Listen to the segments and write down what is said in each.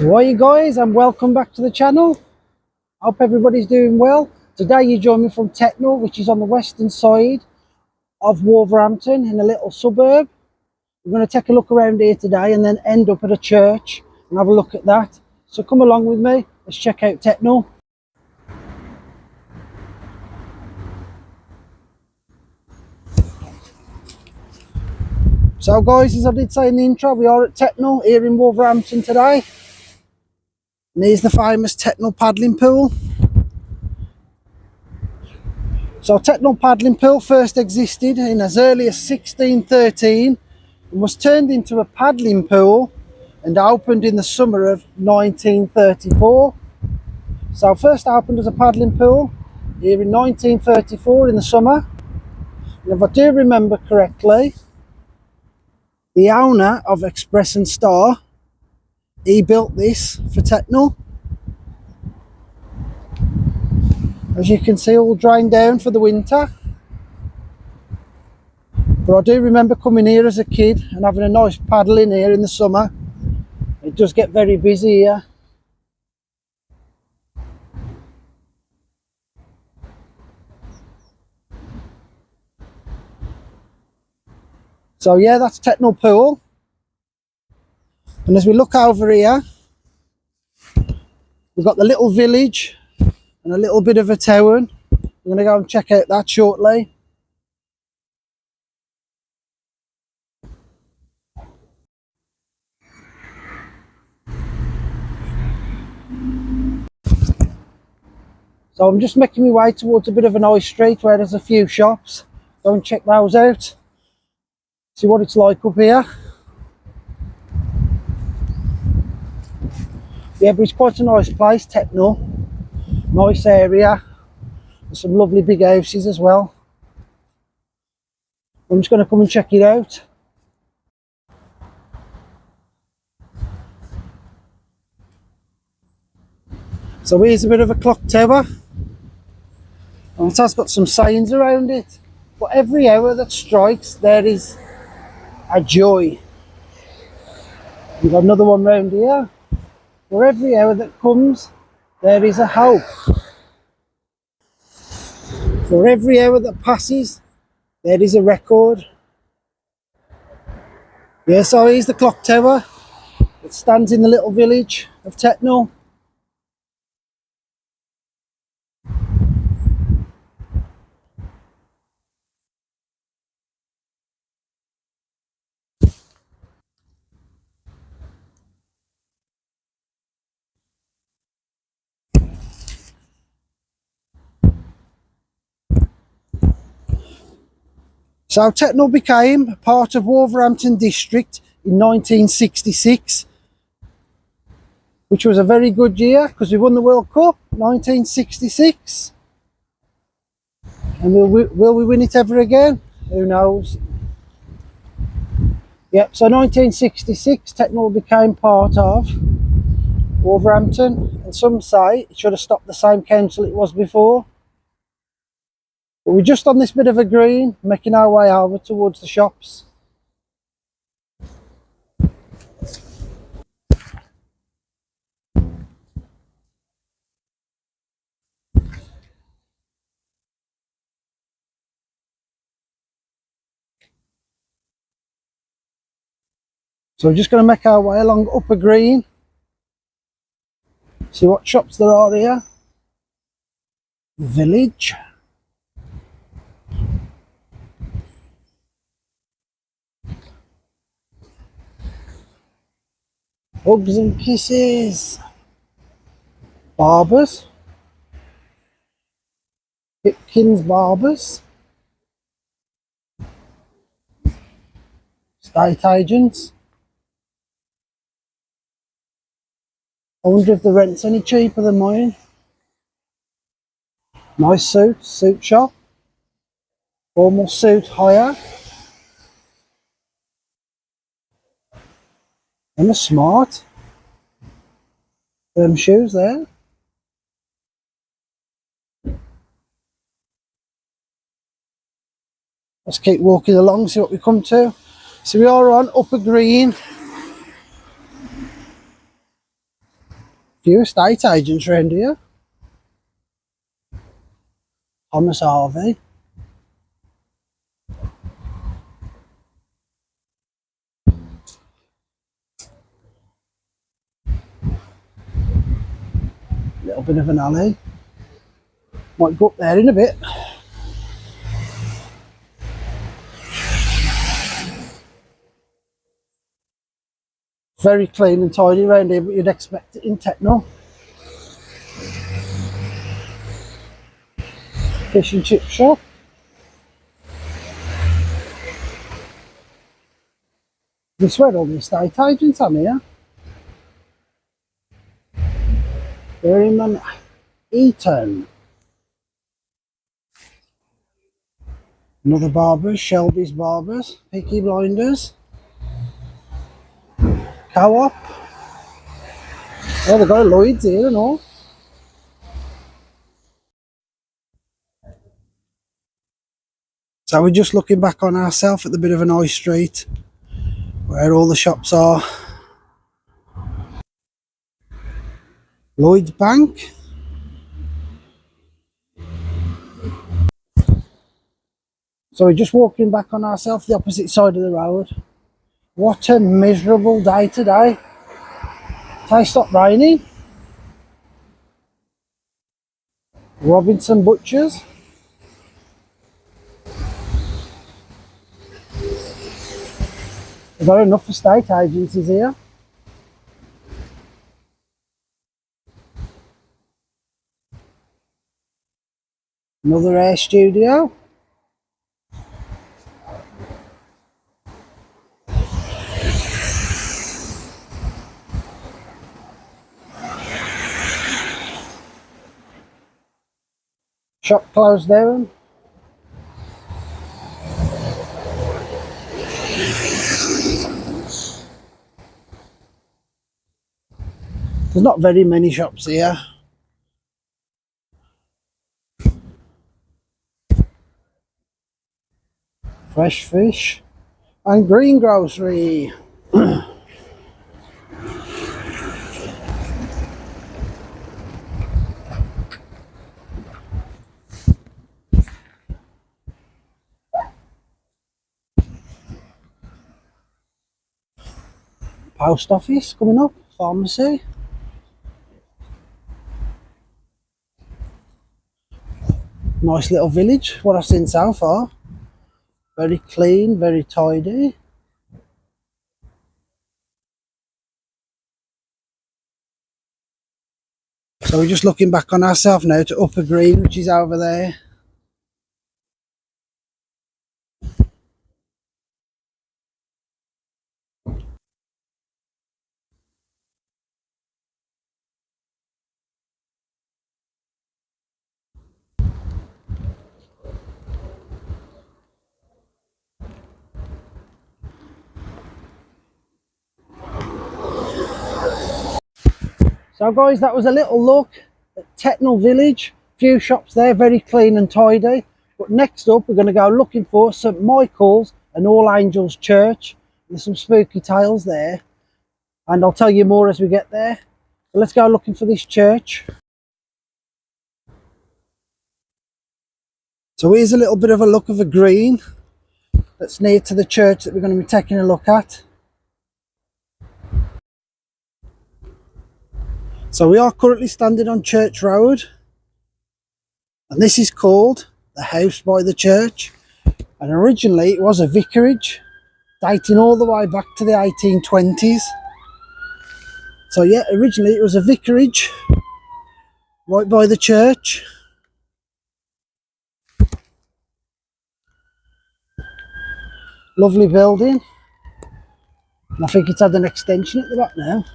So hi guys, and welcome back to the channel. Hope everybody's doing well. Today you join me from Tettenhall, which is on the western side of Wolverhampton in a little suburb. We're going to take a look around here today and then end up at a church and have a look at that. So come along with me, let's check out Tettenhall. So guys, as I did say in the intro, we are at Tettenhall here in Wolverhampton today. And here's the famous Tettenhall paddling pool. So Tettenhall paddling pool first existed in as early as 1613 and was turned into a paddling pool and opened in the summer of 1934. So first opened as a paddling pool here in 1934 in the summer. And if I do remember correctly, the owner of Express and Star, he built this for Tettenhall. As you can see, all drained down for the winter. But I do remember coming here as a kid and having a nice paddle in here in the summer. It does get very busy here. So yeah, that's Tettenhall Pool. And as we look over here, we've got the little village and a little bit of a town. We're going to go and check out that shortly. So I'm just making my way towards a bit of an high street where there's a few shops. Go and check those out. See what it's like up here. Yeah, but it's quite a nice place, Tettenhall. Nice area. There's some lovely big houses as well. I'm just going to come and check it out. So here's a bit of a clock tower. And it has got some signs around it. For every hour that strikes, there is a joy. We've got another one round here. For every hour that comes, there is a hope. For every hour that passes, there is a record. Yeah, so here's the clock tower. It stands in the little village of Tettenhall. So Tettenhall became part of Wolverhampton district in 1966, which was a very good year because we won the World Cup, 1966. And will we win it ever again? Who knows? Yep, so 1966, Tettenhall became part of Wolverhampton, and some say it should have stopped the same council it was before. But we're just on this bit of a green, making our way over towards the shops. So we're just going to make our way along Upper Green. See what shops there are here. Village. Hugs and kisses. Barbers. Hipkins Barbers. Estate agents. I wonder if the rent's any cheaper than mine. Nice suit shop. Formal suit hire. And a smart. Shoes there. Let's keep walking along, see what we come to. So we are on Upper Green. Few estate agents around here. Thomas Harvey. Little bit of an alley. Might go up there in a bit. Very clean and tidy around here, but you'd expect it in Tettenhall. Fish and chip shop. This where all the estate agents are here. They're in Eton. Another Barbers, Shelby's Barbers, Peaky Blinders, Co-op. Oh, they've got a Lloyd's here and all. So we're just looking back on ourselves at the bit of an high street where all the shops are. Lloyd's Bank. So we're just walking back on ourselves the opposite side of the road. What a miserable day today. Till it stopped raining. Robinson Butchers. We've got enough estate agencies here. Another hair studio. Shop closed down. There's not very many shops here. Fresh fish and greengrocery. Post office coming up, pharmacy. Nice little village, what I've seen so far. Very clean, very tidy. So we're just looking back on ourselves now to Upper Green, which is over there. So guys, that was a little look at Tettenhall Village. Few shops there, very clean and tidy. But next up, we're going to go looking for St Michael's and All Angels Church. There's some spooky tales there, and I'll tell you more as we get there. But let's go looking for this church. So here's a little bit of a look of a green that's near to the church that we're going to be taking a look at. So we are currently standing on Church Road, and this is called the House by the Church, and originally it was a vicarage dating all the way back to the 1820s. So yeah, originally it was a vicarage right by the church. Lovely building, and I think it's had an extension at the back now.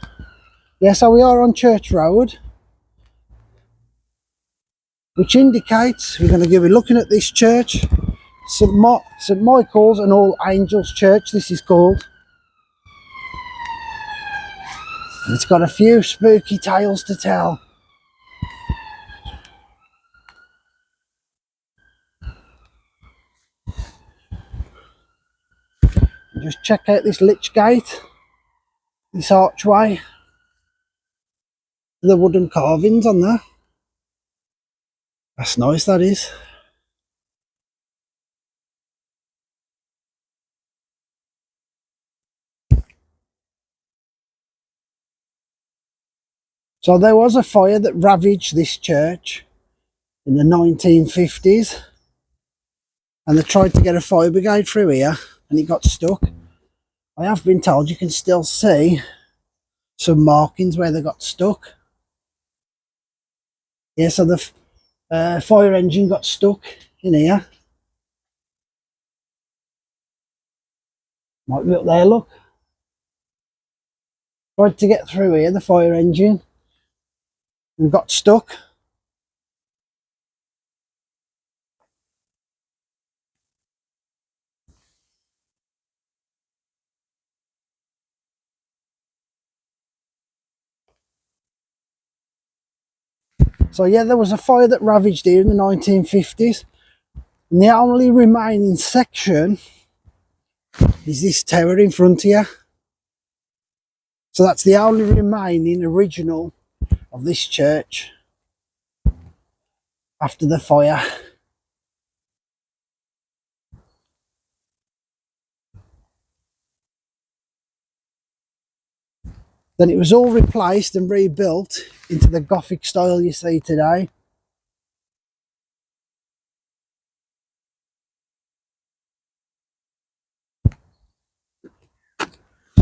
Yeah, so we are on Church Road, which indicates we're going to be looking at this church, St Michael's and All Angels Church, this is called. And it's got a few spooky tales to tell. Just check out this lich gate, this archway. The wooden carvings on there. That's nice, that is. So there was a fire that ravaged this church in the 1950s, and they tried to get a fire brigade through here and it got stuck. I have been told you can still see some markings where they got stuck. Yeah, so the fire engine got stuck in here. Might be up there, look. Tried to get through here, the fire engine, and got stuck. So yeah, there was a fire that ravaged here in the 1950s, and the only remaining section is this tower in front here. So that's the only remaining original of this church after the fire. Then it was all replaced and rebuilt into the Gothic style you see today.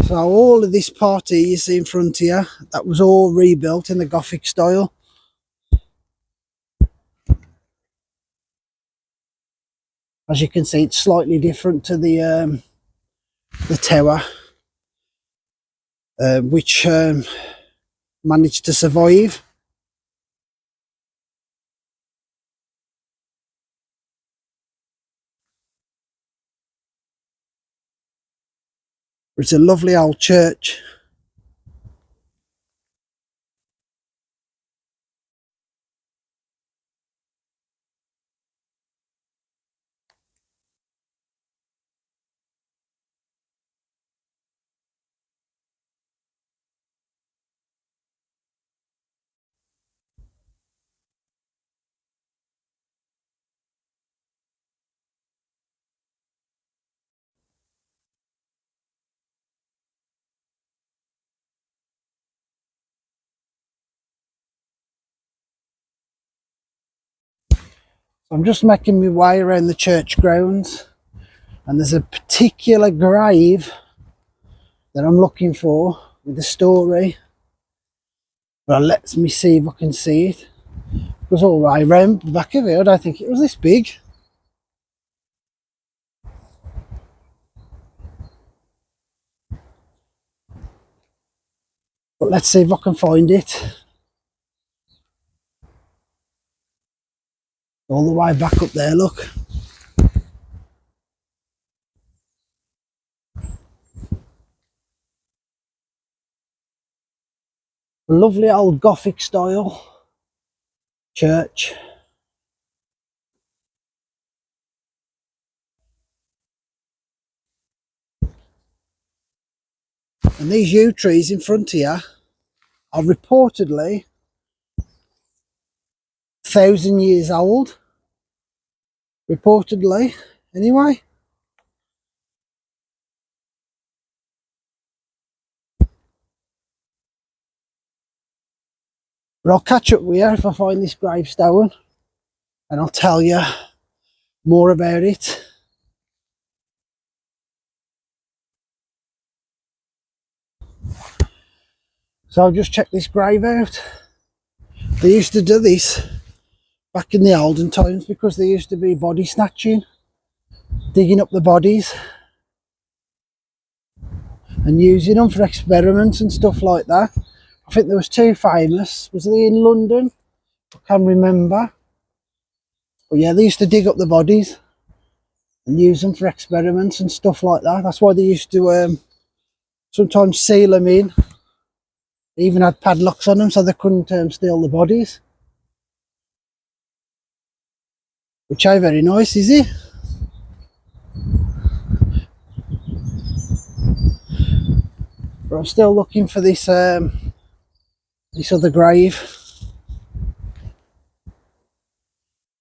So all of this part here you see in front here, that was all rebuilt in the Gothic style. As you can see, it's slightly different to the tower, which managed to survive. It's a lovely old church. So I'm just making my way around the church grounds, and there's a particular grave that I'm looking for with a story. Well, let me see if I can see it. It was all right round the back of it. I don't think it was this big. But let's see if I can find it. All the way back up there, look. A lovely old Gothic style church. And these yew trees in front here are reportedly 1,000 years old. Reportedly, anyway. But I'll catch up with you if I find this gravestone, and I'll tell you more about it. So I'll just check this grave out. They used to do this back in the olden times because there used to be body snatching, digging up the bodies and using them for experiments and stuff like that. I think there was two famous. Was they in London? I can't remember. But yeah, they used to dig up the bodies and use them for experiments and stuff like that. That's why they used to sometimes seal them in. They even had padlocks on them so they couldn't steal the bodies. Which ain't very nice, is it? But I'm still looking for this this other grave.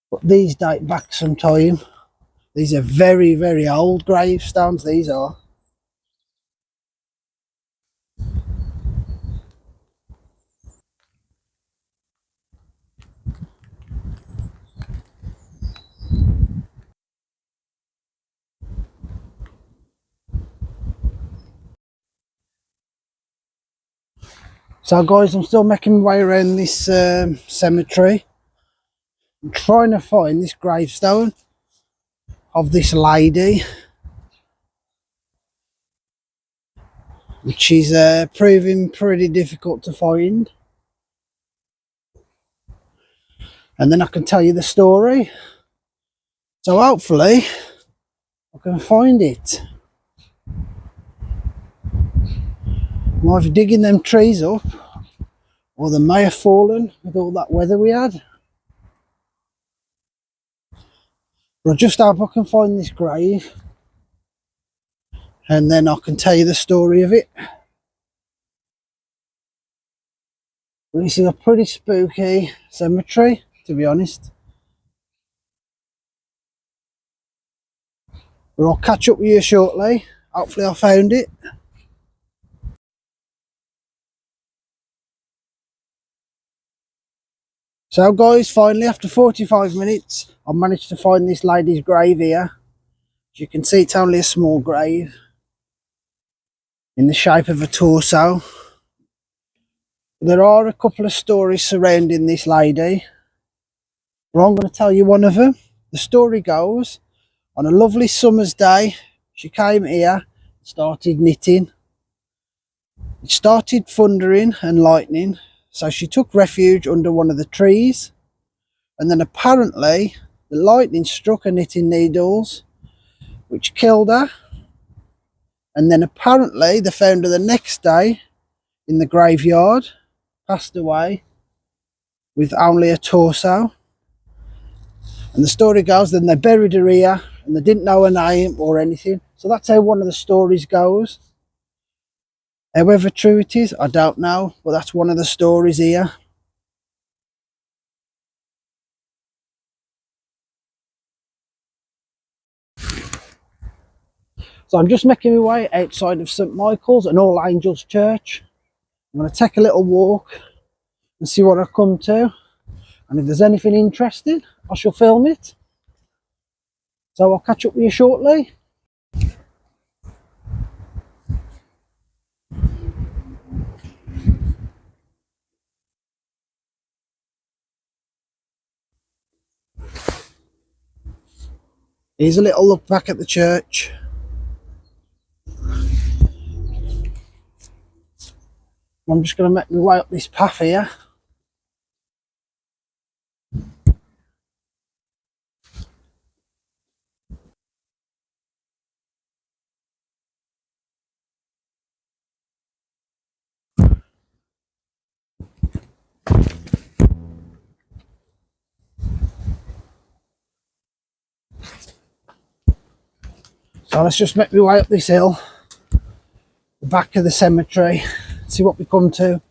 But these date back some time. These are very, very old gravestones, these are. So guys, I'm still making my way around this cemetery. I'm trying to find this gravestone of this lady, which is proving pretty difficult to find. And then I can tell you the story. So hopefully I can find it. I'm either digging them trees up, or they may have fallen with all that weather we had. But I just hope I can find this grave, and then I can tell you the story of it. But this is a pretty spooky cemetery, to be honest. But I'll catch up with you shortly. Hopefully I found it. So guys, finally after 45 minutes, I managed to find this lady's grave here. As you can see, it's only a small grave in the shape of a torso. There are a couple of stories surrounding this lady, but I'm going to tell you one of them. The story goes, on a lovely summer's day, she came here, started knitting. It started thundering and lightning, so she took refuge under one of the trees, and then apparently the lightning struck her knitting needles, which killed her. And then apparently they found her the next day in the graveyard, passed away with only a torso. And the story goes, then they buried her here and they didn't know her name or anything. So that's how one of the stories goes. However true it is, I don't know, but that's one of the stories here. So I'm just making my way outside of St Michael's and All Angels Church. I'm going to take a little walk and see what I come to. And if there's anything interesting, I shall film it. So I'll catch up with you shortly. Here's a little look back at the church. I'm just going to make my way up this path here. So let's just make my way up this hill, the back of the cemetery, see what we come to.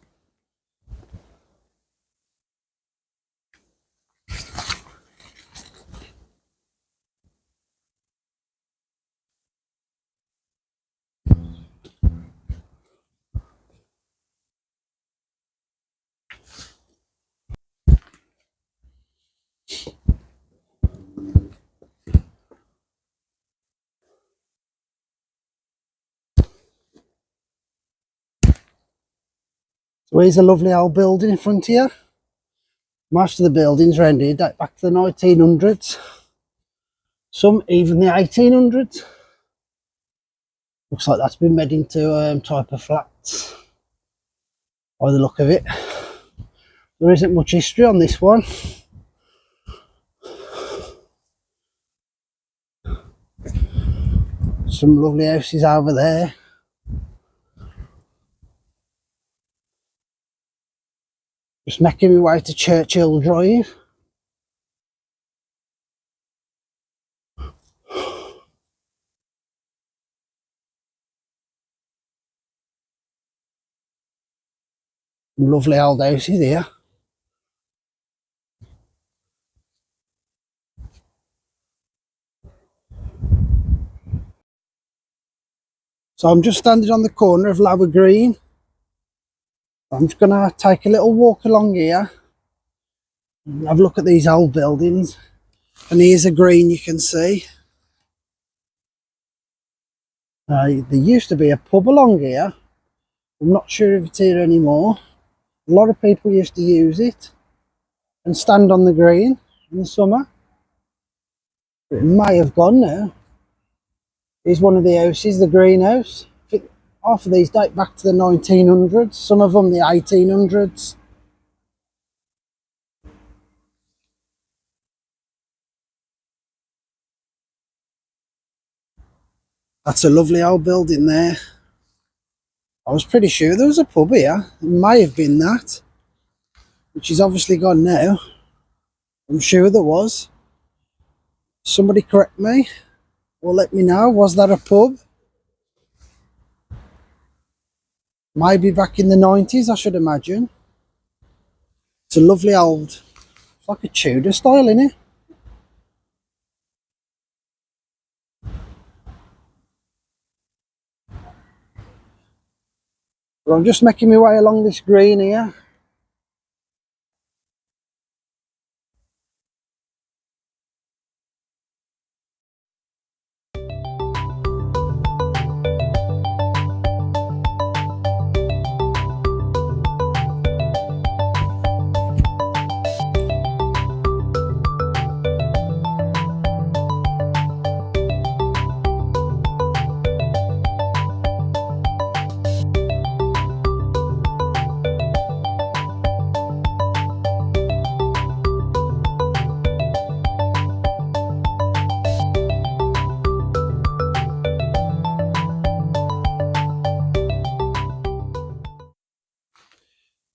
So here's a lovely old building in front here. Most of the buildings around here date back to the 1900s. Some even the 1800s. Looks like that's been made into type of flats by the look of it. There isn't much history on this one. Some lovely houses over there. Just making my way to Churchill Drive. Lovely old houses here. So I'm just standing on the corner of Lower Green. I'm just going to take a little walk along here and have a look at these old buildings. And here's a green you can see. There used to be a pub along here. I'm not sure if it's here anymore. A lot of people used to use it and stand on the green in the summer. It may have gone now. Here's one of the houses, the greenhouse. Half of these date back to the 1900s, some of them the 1800s. That's a lovely old building there. I was pretty sure there was a pub here. It may have been that, which is obviously gone now. I'm sure there was. Somebody correct me or let me know, was that a pub? Maybe back in the 90s, I should imagine. It's a lovely old, it's like a Tudor style, isn't it? But I'm just making my way along this green here.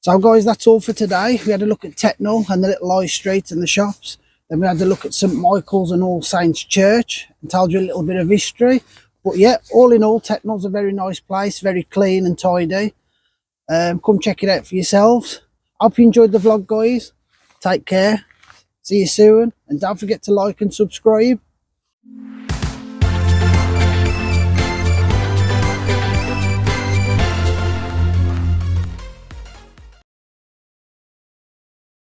So guys, that's all for today. We had a look at Tettenhall and the little high street and the shops. Then we had a look at St Michael's and All Saints Church and told you a little bit of history. But yeah, all in all, Tettenhall's a very nice place, very clean and tidy. Come check it out for yourselves. Hope you enjoyed the vlog, guys. Take care. See you soon. And don't forget to like and subscribe.